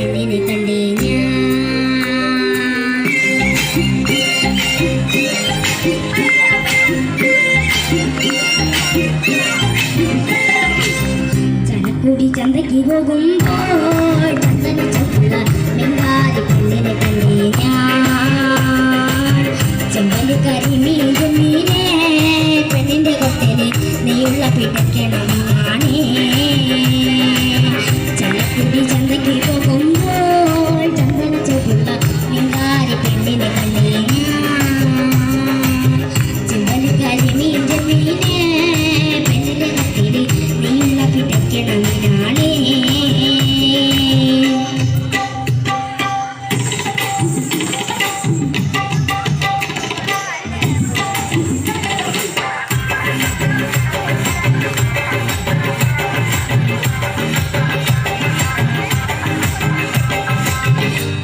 പെണ്ണിനെ കണ്ടേ ചനക്കുടി ചന്തയ്ക്ക് പോകുമ്പോൾ ചന്ദന ചുള്ള ബംഗാളി പെണ്ണിനെ കണ്ടേ ചെമ്പലി കരിമീൻ മീനെ പെണ്ണിന്റെ കൊട്ടല് നെയ്യുള്ള പിടയ്ക്കണം ആണേ ചനക്കുടി ചന്തയ്ക്ക് പോകുമ്പോൾ ചന്ദന ചുള്ള ബംഗാളി പെണ്ണിനെ കണ്ടേ ചെമ്പലി കരിമീൻ മീനെ പെണ്ണിന്റെ കൊട്ടല് നെയ്യുള്ള പിടയ്ക്കണം ആണേ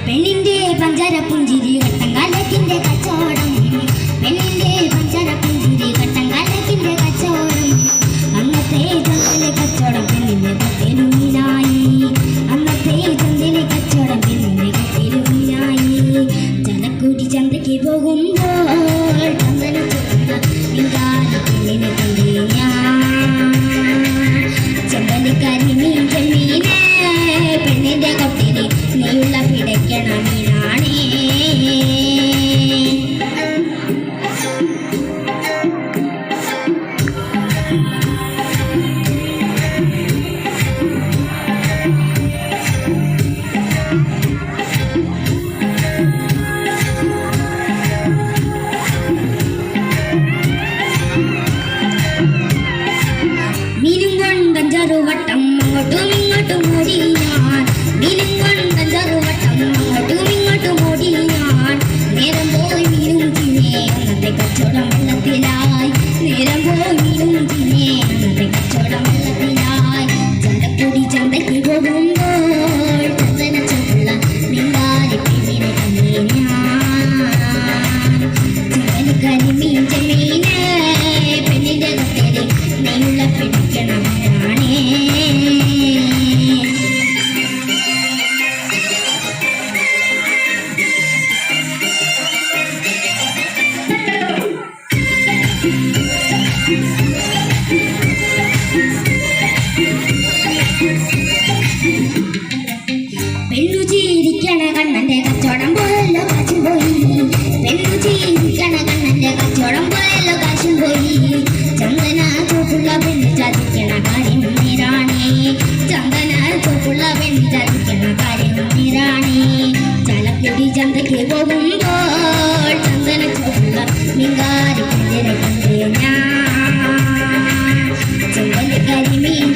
പെണ്ണിന്റെ പഞ്ചാര പുഞ്ചിരി കട്ടങ്കാലത്തിന്റെ കച്ചവടം പെണ്ണിന്റെ പഞ്ചാര പുഞ്ചിരി കട്ടങ്കാലത്തിന്റെ കച്ചവടം അന്നത്തെ ചന്തയിലെ കച്ചവടം പെണ്ണിന്റെ കത്തിലുമീനായി അന്നത്തെ ചന്തയിലെ കച്ചവടം പെണ്ണിന്റെ കത്തിലുമീനായി ചനക്കുടി ചന്തയ്ക്ക് പോകുമ്പോൾ ചന്ദന ചുവന്ന ബംഗാളി പെണ്ണിനെ കണ്ടേ ചെമ്പലി കരിമീൻ ചെമ്മീനെ പെണ്ണിന്റെ കൊട്ടില് നെയ്യുള്ള പിടയ്ക്കണ മീനാണേ മീനും കൊണ്ടഞ്ചാറു വട്ടം അങ്ങോട്ടും ഇങ്ങോട്ടും ഓടി ഞാൻ മീനും കൊണ്ടഞ്ചാറു വട്ടം അങ്ങോട്ടും ഇങ്ങോട്ടും ഓടി ഞാൻ നേരം പോയി മീനും തിന്നെ അന്നത്തെ കച്ചവടം വെള്ളത്തിലായി നേരം പോയി മീനും തിന്നെ അന്നത്തെ കച്ചവടം വെള്ളത്തിലായി ചന്തക്കുടി ചന്തയ്ക്ക് പോകുമ്പോൾ ചന്ദന ചുള്ള ബംഗാളി പെണ്ണിനെ കണ്ടേ ഞാൻ ചെമ്പലി കരിമീൻ ചെമ്മീനെ പെണ്ണിന്റെ കൊട്ടല് നെയ്യുള്ള പിടിക്കണം ആണേ പെണ്ണു ചിരിക്കണ കണ്ണന്റെ കച്ചവടം പോയല്ലോ കാശും പോയി പെണ്ണു ചിരിക്കണ കണ്ണന്റെ കച്ചവടം പോയല്ലോ കാശും പോയി ചന്ദന ചോപ്പുള്ള പെണ്ണ് ചതിക്കണ കാര്യം നീരാണേ ചന്ദന ചോപ്പുള്ള പെണ്ണ് ചതിക്കണ കാര്യം നീരാണേ ചനക്കുടി ചന്തയ്ക്ക് പോകുമ്പോൾ ചന്ദന ചോപ്പുള്ള ബംഗാളി പെണ്ണിനെ കണ്ടേ ഞാൻ ചെമ്പലി കരിമീൻ